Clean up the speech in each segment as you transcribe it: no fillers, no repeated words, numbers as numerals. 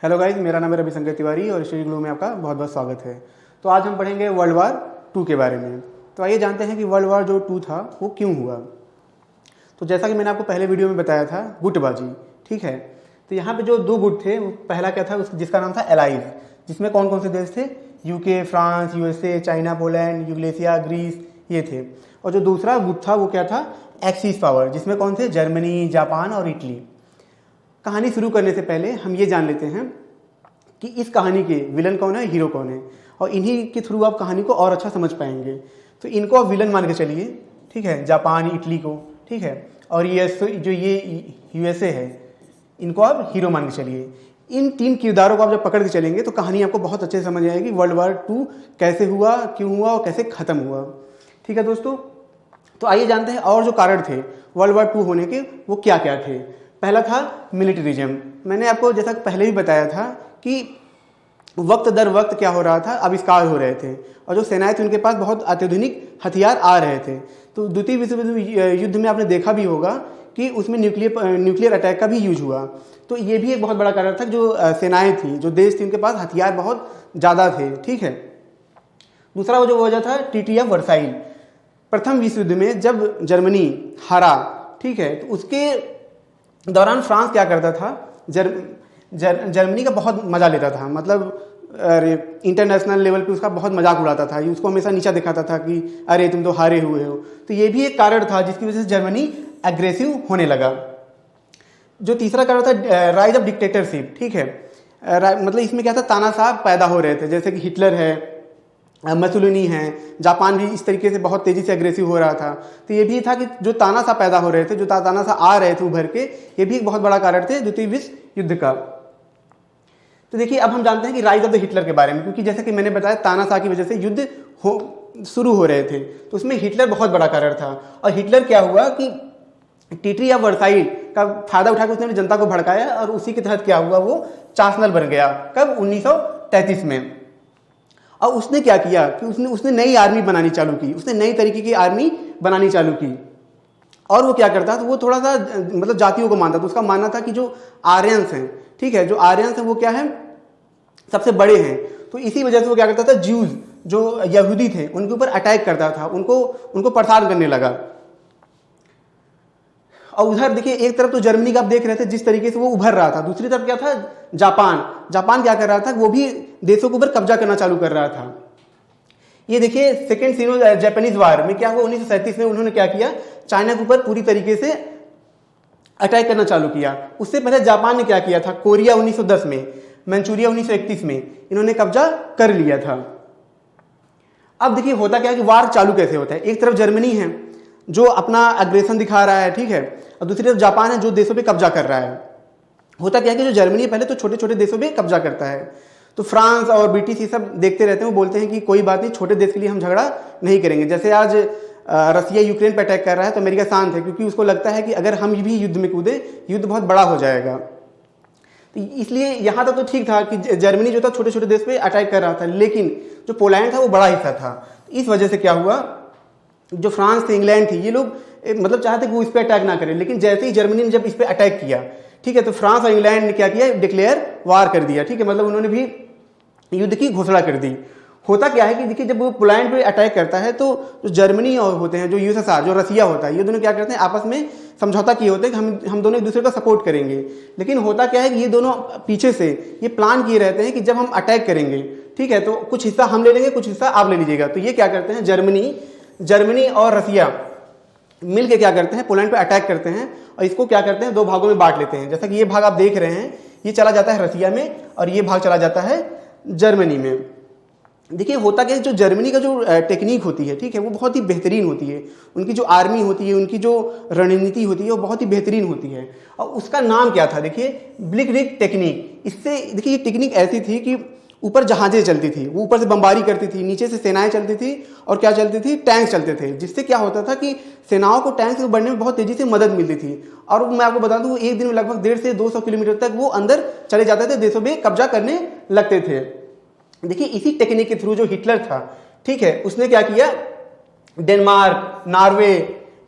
Hello guys, मेरा नाम है रविशंकर तिवारी और स्टडी ग्लो में आपका बहुत बहुत स्वागत है। तो आज हम पढ़ेंगे वर्ल्ड वार 2 के बारे में। तो आइए जानते हैं कि वर्ल्ड वार जो 2 था वो क्यों हुआ। तो जैसा कि मैंने आपको पहले वीडियो में बताया था, गुटबाजी, ठीक है। तो यहाँ पे जो 2 गुट थे, पहला क्या था जिसका नाम था एलाइज, जिसमें कौन कौन से देश थे? UK, France, USA, China, Poland, यूग्लेशिया, ग्रीस, ये थे। और जो दूसरा गुट था वो क्या था? एक्सिस पावर, जिसमें कौन थे? जर्मनी, जापान और इटली। कहानी शुरू करने से पहले हम ये जान लेते हैं कि इस कहानी के विलन कौन है, हीरो कौन है, और इन्हीं के थ्रू आप कहानी को और अच्छा समझ पाएंगे। तो इनको आप विलन मान के चलिए, ठीक है, जापान, इटली को, ठीक है। और ये यूएसए है, इनको आप हीरो मान के चलिए। इन 3 किरदारों को आप जब पकड़ के चलेंगे तो कहानी आपको बहुत अच्छे से समझ आएगी वर्ल्ड वार 2 कैसे हुआ, क्यों हुआ और कैसे खत्म हुआ, ठीक है दोस्तों। तो आइए जानते हैं और जो कारण थे वर्ल्ड वार 2 होने के वो क्या क्या थे। पहला था मिलिटरिज्म। मैंने आपको जैसा पहले भी बताया था कि वक्त दर वक्त क्या हो रहा था, आविष्कार हो रहे थे, और जो सेनाएं थी उनके पास बहुत अत्याधुनिक हथियार आ रहे थे। तो द्वितीय विश्व युद्ध में आपने देखा भी होगा कि उसमें न्यूक्लियर अटैक का भी यूज हुआ। तो ये भी एक बहुत बड़ा कारण था, जो सेनाएं थी, जो देश थी, उनके पास हथियार बहुत ज़्यादा थे, ठीक है। दूसरा वो जो वजह था ट्रीटी ऑफ वर्साइल। प्रथम विश्व युद्ध में जब जर्मनी हारा, ठीक है, तो उसके दौरान फ्रांस क्या करता था? जर्मनी का बहुत मजा लेता था, मतलब इंटरनेशनल लेवल पे उसका बहुत मजाक उड़ाता था, उसको हमेशा नीचा दिखाता था कि अरे तुम तो हारे हुए हो। तो ये भी एक कारण था जिसकी वजह से जर्मनी एग्रेसिव होने लगा। जो तीसरा कारण था राइज ऑफ डिक्टेटरशिप, ठीक है। मतलब इसमें क्या था, तानाशाह पैदा हो रहे थे, जैसे कि हिटलर है, मसोलिनी है, जापान भी इस तरीके से बहुत तेजी से एग्रेसिव हो रहा था। तो ये भी था कि जो तानाशाह पैदा हो रहे थे, जो तानाशाह आ रहे थे उभर के, ये भी एक बहुत बड़ा कारण थे द्वितीय विश्व युद्ध का। तो देखिए अब हम जानते हैं कि राइज ऑफ द हिटलर के बारे में, क्योंकि जैसे कि मैंने बताया तानाशाह की वजह से युद्ध शुरू हो रहे थे, तो उसमें हिटलर बहुत बड़ा कारण था। और हिटलर क्या हुआ कि ट्रीटी ऑफ वर्साइल का फायदा उठाकर उसने जनता को भड़काया, और उसी के तहत क्या हुआ, वो चांसलर बन गया। कब? 1933 में। और उसने क्या किया कि उसने नई आर्मी बनानी चालू की, उसने नई तरीके की आर्मी बनानी चालू की। और वो क्या करता था, वो थोड़ा सा मतलब जातियों को मानता था। उसका मानना था कि जो आर्यंस हैं, ठीक है, जो आर्यंस हैं वो क्या है, सबसे बड़े हैं। तो इसी वजह से वो क्या करता था, ज्यूज जो यहूदी थे उनके ऊपर अटैक करता था, उनको परेशान करने लगा। और उधर देखिए, एक तरफ तो जर्मनी का आप देख रहे थे जिस तरीके से वो उभर रहा था, दूसरी तरफ क्या था, जापान क्या कर रहा था, वो भी देशों के ऊपर कब्जा करना चालू कर रहा था। ये देखिए सेकेंड सीनो जापानीज वार में क्या हुआ, 1937 में उन्होंने क्या किया, चाइना के ऊपर पूरी तरीके से अटैक करना चालू किया। उससे पहले जापान ने क्या किया था, कोरिया 1910 में, मंचूरिया 1931 में इन्होंने कब्जा कर लिया था। अब देखिए होता क्या है कि वार चालू कैसे होता है। एक तरफ जर्मनी है जो अपना अग्रेशन दिखा रहा है, ठीक है, और दूसरी तरफ जापान है जो देशों पे कब्जा कर रहा है। होता क्या है कि जो जर्मनी पहले तो छोटे छोटे देशों पे कब्जा करता है, तो फ्रांस और ब्रिटिश ये सब देखते रहते हैं। वो बोलते हैं कि कोई बात नहीं, छोटे देश के लिए हम झगड़ा नहीं करेंगे। जैसे आज रसिया यूक्रेन पर अटैक कर रहा है तो अमेरिका शांत है, क्योंकि उसको लगता है कि अगर हम भी युद्ध में कूदे, युद्ध बहुत बड़ा हो जाएगा। तो इसलिए यहाँ तक तो ठीक था कि जर्मनी जो था छोटे छोटे देश पे अटैक कर रहा था, लेकिन जो पोलैंड था वो बड़ा हिस्सा था। इस वजह से क्या हुआ, जो फ्रांस थे, इंग्लैंड थी, ये लोग मतलब चाहते कि वो इस पर अटैक ना करें, लेकिन जैसे ही जर्मनी ने जब इस पर अटैक किया, ठीक है, तो फ्रांस और इंग्लैंड ने क्या किया, डिक्लेयर वार कर दिया, ठीक है, मतलब उन्होंने भी युद्ध की घोषणा कर दी। होता क्या है कि देखिए जब वो पोलैंड पे अटैक करता है तो जो जर्मनी और होते हैं, जो यूएसएसआर, जो रसिया होता है, ये दोनों क्या करते हैं, आपस में समझौता किए होते हैं कि हम दोनों एक दूसरे का सपोर्ट करेंगे। लेकिन होता क्या है कि ये दोनों पीछे से ये प्लान किए रहते हैं कि जब हम अटैक करेंगे, ठीक है, तो कुछ हिस्सा हम ले लेंगे, कुछ हिस्सा आप ले लीजिएगा। तो ये क्या करते हैं, जर्मनी और रसिया मिल के क्या करते हैं, पोलैंड पे अटैक करते हैं, और इसको क्या करते हैं, 2 भागों में बांट लेते हैं। जैसा कि ये भाग आप देख रहे हैं, ये चला जाता है रसिया में और ये भाग चला जाता है जर्मनी में। देखिए होता क्या है, जो जर्मनी का जो टेक्निक होती है, ठीक है, वो बहुत ही बेहतरीन होती है। उनकी जो आर्मी होती है, उनकी जो रणनीति होती है, वो बहुत ही बेहतरीन होती है। और उसका नाम क्या था, देखिए ब्लिट्जक्रीग टेक्निक। इससे देखिए ये टेक्निक ऐसी थी कि ऊपर जहाजें चलती थी, वो ऊपर से बमबारी करती थी, नीचे से सेनाएं चलती थी, और क्या चलती थी, टैंक चलते थे, जिससे क्या होता था कि सेनाओं को टैंक से बढ़ने में बहुत तेजी से मदद मिलती थी। और मैं आपको बता दूं, एक दिन में लगभग 150 से 200 किलोमीटर तक वो अंदर चले जाते थे, देशों पे कब्जा करने लगते थे। देखिए इसी टेक्निक के थ्रू जो हिटलर था, ठीक है, उसने क्या किया, डेनमार्क, नॉर्वे,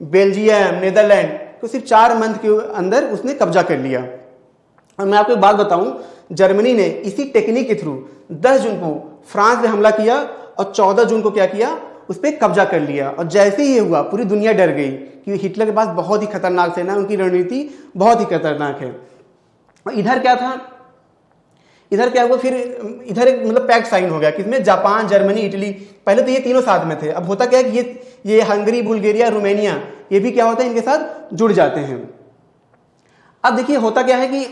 बेल्जियम, नीदरलैंड को सिर्फ 4 मंथ के अंदर उसने कब्जा कर लिया। और मैं आपको एक बात बताऊं, जर्मनी ने इसी टेक्निक के थ्रू 10 जून को फ्रांस पे हमला किया और 14 जून को क्या किया, उस पर कब्जा कर लिया। और जैसे ही ये हुआ पूरी दुनिया डर गई कि हिटलर के पास बहुत ही खतरनाक सेना है, उनकी रणनीति बहुत ही खतरनाक है। और इधर क्या था, इधर क्या हुआ फिर, इधर एक मतलब पैक्ट साइन हो गया किसमें, जापान, जर्मनी, इटली। पहले तो ये तीनों साथ में थे, अब होता क्या है कि ये हंगरी, बुल्गारिया, रोमानिया, ये भी क्या होता है इनके साथ जुड़ जाते हैं। अब देखिए होता क्या है कि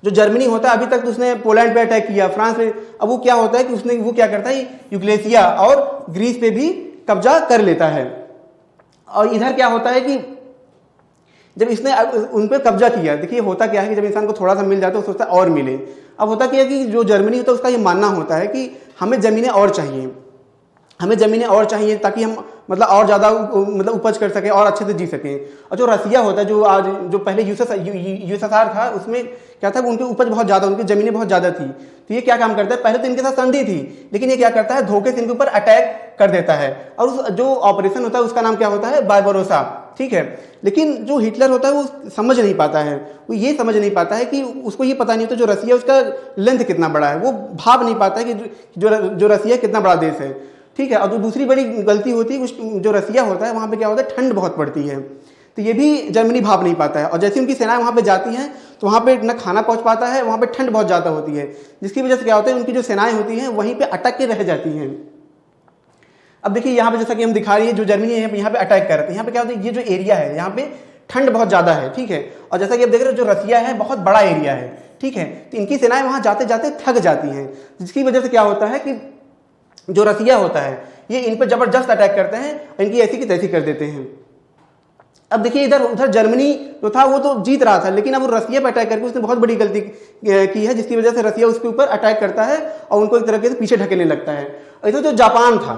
जो जर्मनी होता है अभी तक तो उसने पोलैंड पे अटैक किया, फ्रांस पे, अब वो क्या होता है कि वो क्या करता है, यूग्लेसिया और ग्रीस पे भी कब्जा कर लेता है। और इधर क्या होता है कि जब इसने उन पर कब्जा किया, देखिए होता क्या है कि जब इंसान को थोड़ा सा मिल जाता है तो सोचता है और मिले। अब होता क्या है कि जो जर्मनी होता है उसका ये मानना होता है कि हमें ज़मीनें और चाहिए, हमें ज़मीनें और चाहिए ताकि हम मतलब और ज़्यादा मतलब उपज कर सकें और अच्छे से जी सकें। और जो रसिया होता है, जो आज जो पहले यूएसएसआर था, उसमें क्या था, उनकी उपज बहुत ज़्यादा, उनकी ज़मीनें बहुत ज़्यादा थी। तो ये क्या काम करता है, पहले तो इनके साथ संधि थी, लेकिन ये क्या करता है, धोखे से इनके ऊपर अटैक कर देता है। और उस जो ऑपरेशन होता है उसका नाम क्या होता है, बारबरोसा, ठीक है। लेकिन जो हिटलर होता है वो समझ नहीं पाता है, वो ये समझ नहीं पाता है कि उसको ये पता नहीं होता जो रसिया उसका लेंथ कितना बड़ा है, वो भाप नहीं पाता है कि जो रसिया कितना बड़ा देश है, ठीक है। और जो दूसरी बड़ी गलती होती है, जो रसिया होता है वहाँ पे क्या होता है, ठंड बहुत पड़ती है, तो ये भी जर्मनी भाप नहीं पाता है। और जैसे उनकी सेनाएं वहाँ पे जाती हैं तो वहाँ पे न खाना पहुँच पाता है, वहाँ पे ठंड बहुत ज़्यादा होती है, जिसकी वजह से क्या होता है, उनकी जो सेनाएं होती हैं वहीं पे अटक के रह जाती हैं। अब देखिए यहाँ पे जैसा कि हम दिखा रही है, जो जर्मनी है यहाँ पे अटैक कर रहे थे, यहाँ पे क्या होता है, ये जो एरिया है यहाँ पे ठंड बहुत ज़्यादा है, ठीक है। और जैसा कि आप देख रहे हो जो रसिया है बहुत बड़ा एरिया है, ठीक है। तो इनकी सेनाएं वहाँ जाते जाते थक जाती हैं, जिसकी वजह से क्या होता है कि जो रसिया होता है ये इन पर जबरदस्त अटैक करते हैं और इनकी ऐसी की तैसी कर देते हैं। अब देखिए उधर जर्मनी जो था वो तो जीत रहा था, लेकिन अब वो रसिया पर अटैक करके उसने बहुत बड़ी गलती की है, जिसकी वजह से रसिया उसके ऊपर अटैक करता है और उनको एक तरीके से पीछे ढकेलने लगता है। और इधर जो जापान था,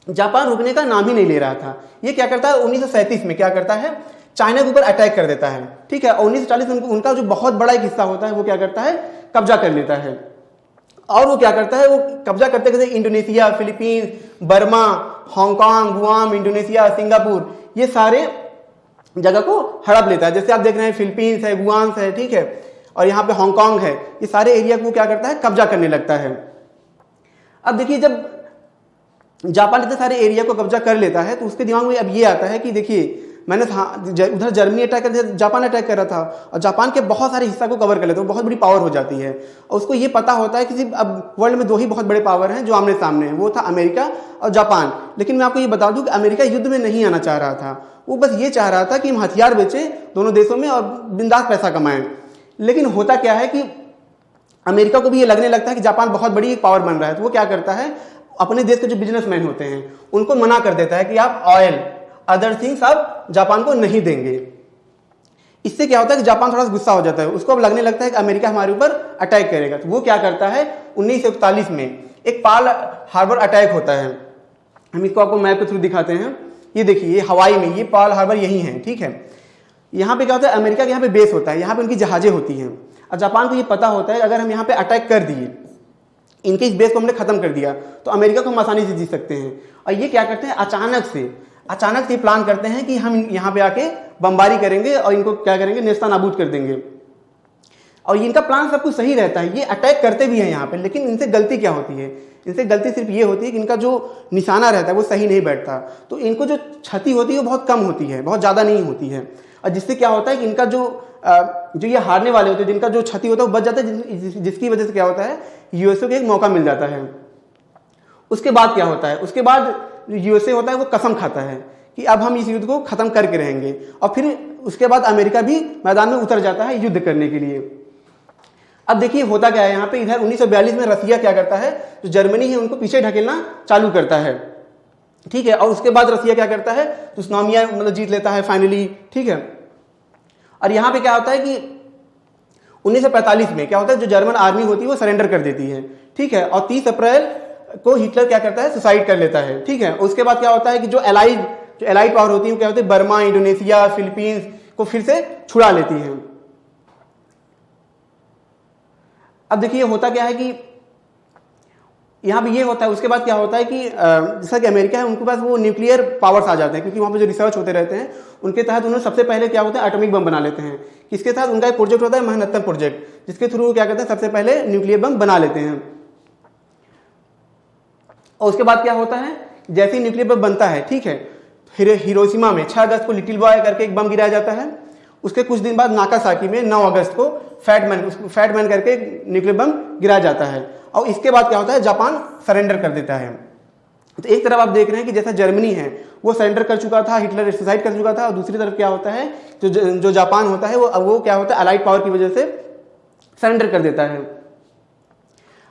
जापान रुकने का नाम ही नहीं ले रहा था। ये क्या करता है, 1937 में क्या करता है, चाइना के ऊपर अटैक कर देता है, ठीक है। और 1940 में उनका जो बहुत बड़ा एक हिस्सा होता है वो क्या करता है, कब्जा कर लेता है। और वो क्या करता है, वो कब्जा करते करते Indonesia, Philippines, Burma, Hong Kong, Guam, Indonesia, Singapore, ये सारे जगह को हड़प लेता है। जैसे आप देख रहे हैं फिलीपींस है, गुआम है, ठीक है, और यहाँ पे हांगकांग है, ये सारे एरिया को क्या करता है, कब्जा करने लगता है। अब देखिए जब जापान इतने सारे एरिया को कब्जा कर लेता है तो उसके दिमाग में अब ये आता है कि देखिए मैंने उधर जर्मनी अटैक कर दिया, जापान अटैक कर रहा था, और जापान के बहुत सारे हिस्सा को कवर कर लेता है, बहुत बड़ी पावर हो जाती है। और उसको ये पता होता है कि सिर्फ अब वर्ल्ड में दो ही बहुत बड़े पावर हैं जो आमने सामने हैं, वो था अमेरिका और जापान। लेकिन मैं आपको ये बता दूं कि अमेरिका युद्ध में नहीं आना चाह रहा था, वो बस ये चाह रहा था कि हम हथियार बेचें दोनों देशों में और बिंदास पैसा कमाएं। लेकिन होता क्या है कि अमेरिका को भी ये लगने लगता है कि जापान बहुत बड़ी एक पावर बन रहा है, तो वो क्या करता है, अपने देश के जो बिजनेसमैन होते हैं उनको मना कर देता है कि आप ऑयल, अदर थिंग्स आप जापान को नहीं देंगे। इससे क्या होता है कि जापान थोड़ा सा गुस्सा हो जाता है, उसको अब लगने लगता है कि अमेरिका हमारे ऊपर अटैक करेगा। तो वो क्या करता है, 1941 में एक पर्ल हार्बर अटैक होता है। हम इसको आपको मैप के थ्रू दिखाते हैं। ये देखिए, ये हवाई में, ये पर्ल हार्बर यही है, ठीक है। यहाँ पे क्या होता है, अमेरिका के यहाँ पे बेस होता है, यहाँ पे उनकी जहाजें होती हैं, और जापान को ये पता होता है अगर हम यहाँ पे अटैक कर दिए, इनके इस बेस को हमने खत्म कर दिया तो अमेरिका को हम आसानी से जीत सकते हैं। और ये क्या करते हैं, अचानक से प्लान करते हैं कि हम यहाँ पे आके बमबारी करेंगे और इनको क्या करेंगे, नेस्ता नाबूद कर देंगे। और इनका प्लान सब कुछ सही रहता है, ये अटैक करते भी हैं यहाँ पे, लेकिन इनसे गलती क्या होती है, इनसे गलती सिर्फ ये होती है कि इनका जो निशाना रहता है वो सही नहीं बैठता, तो इनको जो क्षति होती है वो बहुत कम होती है, बहुत ज़्यादा नहीं होती है। और जिससे क्या होता है कि इनका जो ये हारने वाले होते हैं, जिनका जो क्षति होता है वो बच जाता है, जिसकी वजह से क्या होता है, यूएसए को एक मौका मिल जाता है। उसके बाद क्या होता है, उसके बाद यूएसए होता है वो कसम खाता है कि अब हम इस युद्ध को खत्म करके रहेंगे, और फिर उसके बाद अमेरिका भी मैदान में उतर जाता है युद्ध करने के लिए। अब देखिए होता क्या है यहाँ पे, इधर 1942 में रसिया क्या करता है, जो जर्मनी है उनको पीछे ढकेलना चालू करता है, ठीक है। और उसके बाद रसिया क्या करता है, तो सुनामिया मतलब जीत लेता है फाइनली, ठीक है। और यहाँ पे क्या होता है कि 1945 में क्या होता है, जो जर्मन आर्मी होती है वो सरेंडर कर देती है, ठीक है। और 30 अप्रैल को हिटलर क्या करता है, सुसाइड कर लेता है, ठीक है। उसके बाद क्या होता है कि जो एलाइड पावर होती है वो क्या होती है, बर्मा, इंडोनेशिया, फिलीपींस को फिर से छुड़ा लेती हैं। अब देखिए होता क्या है कि यहाँ पे ये होता है। उसके बाद क्या होता है कि जैसा कि अमेरिका है, उनके पास वो न्यूक्लियर पावर्स आ जाते हैं, क्योंकि वहाँ पे जो रिसर्च होते रहते हैं उनके तहत उन्होंने सबसे पहले क्या होता है एटॉमिक बम बना लेते हैं। किसके तहत? उनका एक प्रोजेक्ट होता है मैनहट्टन प्रोजेक्ट, जिसके थ्रू क्या करते हैं सबसे पहले न्यूक्लियर बम बना लेते हैं। और उसके बाद क्या होता है, जैसे ही न्यूक्लियर बम बनता है, ठीक है, हिरोशिमा में 6 अगस्त को लिटिल बॉय करके एक बम गिराया जाता है। उसके कुछ दिन बाद नागासाकी में 9 अगस्त को फैटमैन करके न्यूक्लियर बम गिराया जाता है। और इसके बाद क्या होता है, जापान सरेंडर कर देता है। तो एक तरफ आप देख रहे हैं कि जैसा जर्मनी है वो सरेंडर कर चुका था, हिटलर सुसाइड कर चुका था, और दूसरी तरफ क्या होता है, जो जापान होता है वो क्या होता है अलाइड पावर की वजह से सरेंडर कर देता है।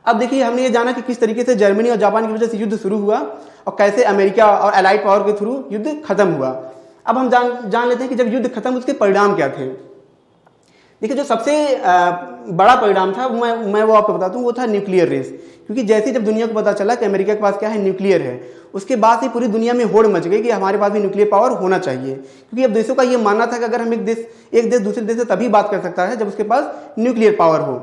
अब देखिए, हमने ये जाना कि किस तरीके से जर्मनी और जापान की वजह से युद्ध शुरू हुआ और कैसे अमेरिका और अलाइड पावर के थ्रू युद्ध खत्म हुआ। अब हम जान लेते हैं कि जब युद्ध खत्म उसके परिणाम क्या थे। देखिए, जो सबसे बड़ा परिणाम था मैं वो आपको बताता हूँ, वो था न्यूक्लियर रेस। क्योंकि जैसे जब दुनिया को पता चला कि अमेरिका के पास क्या है, न्यूक्लियर है, उसके बाद से पूरी दुनिया में होड़ मच गई कि हमारे पास भी न्यूक्लियर पावर होना चाहिए। क्योंकि अब देशों का ये मानना था कि अगर हम एक देश दूसरे देश से तभी बात कर सकता है जब उसके पास न्यूक्लियर पावर हो।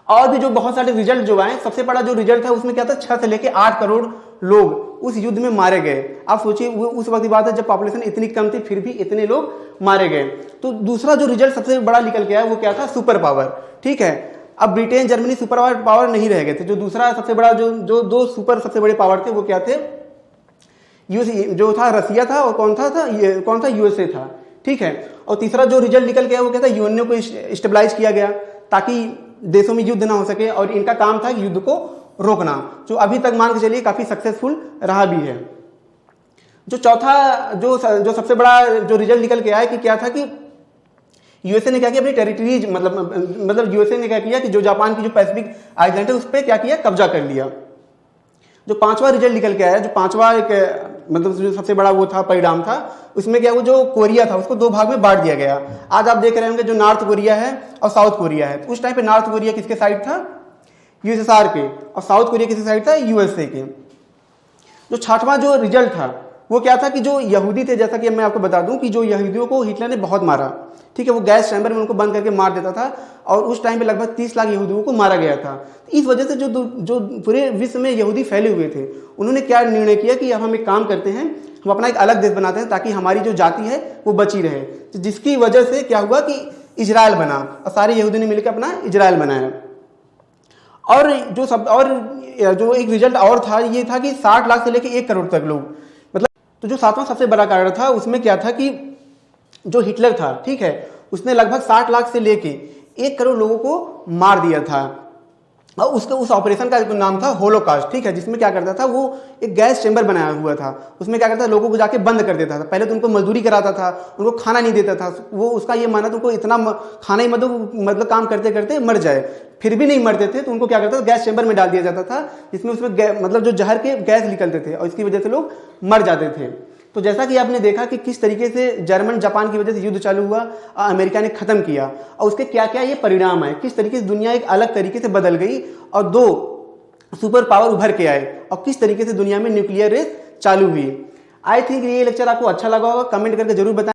और भी जो बहुत सारे रिजल्ट जो आए, सबसे बड़ा जो रिजल्ट था उसमें क्या था, 6 से लेकर 8 करोड़ लोग उस युद्ध में मारे गए। आप सोचिए, वो उस वक्त की बात है जब पॉपुलेशन इतनी कम थी, फिर भी इतने लोग मारे गए। तो दूसरा जो रिजल्ट सबसे बड़ा निकल के आया वो क्या था, सुपर पावर। ठीक है, अब ब्रिटेन जर्मनी सुपर पावर नहीं रह गए थे। जो दूसरा सबसे बड़ा जो दो सुपर सबसे बड़े पावर थे वो क्या थे, जो था रसिया था, और कौन था यूएसए था। ठीक है, और तीसरा जो रिजल्ट निकल गया वो क्या था, यूएनओ को स्टेबलाइज किया गया ताकि देशों में युद्ध ना हो सके, और इनका काम था युद्ध को रोकना, जो अभी तक मान के चलिए काफी सक्सेसफुल रहा भी है। जो चौथा जो सबसे बड़ा जो रिजल्ट निकल के आया कि क्या था कि यूएसए ने क्या किया, अपनी टेरिटरीज मतलब यूएसए ने क्या किया कि जो जापान की जो पैसिफिक आइलैंड है उस पर क्या किया, कब्जा कर लिया। जो पांचवा रिजल्ट निकल के आया, जो पांचवा मतलब जो सबसे बड़ा वो था परिणाम था, उसमें क्या, वो जो कोरिया था उसको 2 भाग में बांट दिया गया। आज आप देख रहे होंगे जो नॉर्थ कोरिया है और साउथ कोरिया है। तो उस टाइम पे नॉर्थ कोरिया किसके साइड था, यूएसएसआर के, और साउथ कोरिया किसके साइड था, यूएसए के। जो 6वां जो रिजल्ट था वो क्या था कि जो यहूदी थे, जैसा कि मैं आपको बता दूं कि जो यहूदियों को हिटलर ने बहुत मारा, ठीक है, वो गैस चैम्बर में उनको बंद करके मार देता था, और उस टाइम पे लगभग 30 लाख यहूदियों को मारा गया था। इस वजह से जो पूरे विश्व में यहूदी फैले हुए थे, उन्होंने क्या निर्णय किया कि अब हम एक काम करते हैं, हम अपना एक अलग देश बनाते हैं ताकि हमारी जो जाति है वो बची रहे। तो जिसकी वजह से क्या हुआ कि इजराइल बना, और सारे यहूदी ने मिलकर अपना इजराइल बनाया। और जो एक रिजल्ट और था, ये था कि 60 लाख से लेकर 1 करोड़ तक लोग, मतलब तो जो 7वां सबसे बड़ा कारण था उसमें क्या था कि जो हिटलर था, ठीक है, उसने लगभग 60 लाख से लेके 1 करोड़ लोगों को मार दिया था। और उस ऑपरेशन का नाम था होलोकास्ट। ठीक है, जिसमें क्या करता था, वो एक गैस चैम्बर बनाया हुआ था, उसमें क्या करता था, लोगों को जाके बंद कर देता था। पहले तो उनको मजदूरी कराता था, उनको खाना नहीं देता था। वो उसका ये माना था उनको इतना खाना ही मतलब काम करते करते मर जाए, फिर भी नहीं मरते थे तो उनको क्या करता था, गैस चैम्बर में डाल दिया जाता था, जिसमें उसमें मतलब जो जहर के गैस निकलते थे, और इसकी वजह से लोग मर जाते थे। तो जैसा कि आपने देखा कि किस तरीके से जर्मन जापान की वजह से युद्ध चालू हुआ, अमेरिका ने खत्म किया, और उसके क्या क्या ये परिणाम आए, किस तरीके से दुनिया एक अलग तरीके से बदल गई, और 2 सुपर पावर उभर के आए, और किस तरीके से दुनिया में न्यूक्लियर रेस चालू हुई। आई थिंक ये लेक्चर आपको अच्छा लगा होगा, कमेंट करके जरूर बताएं।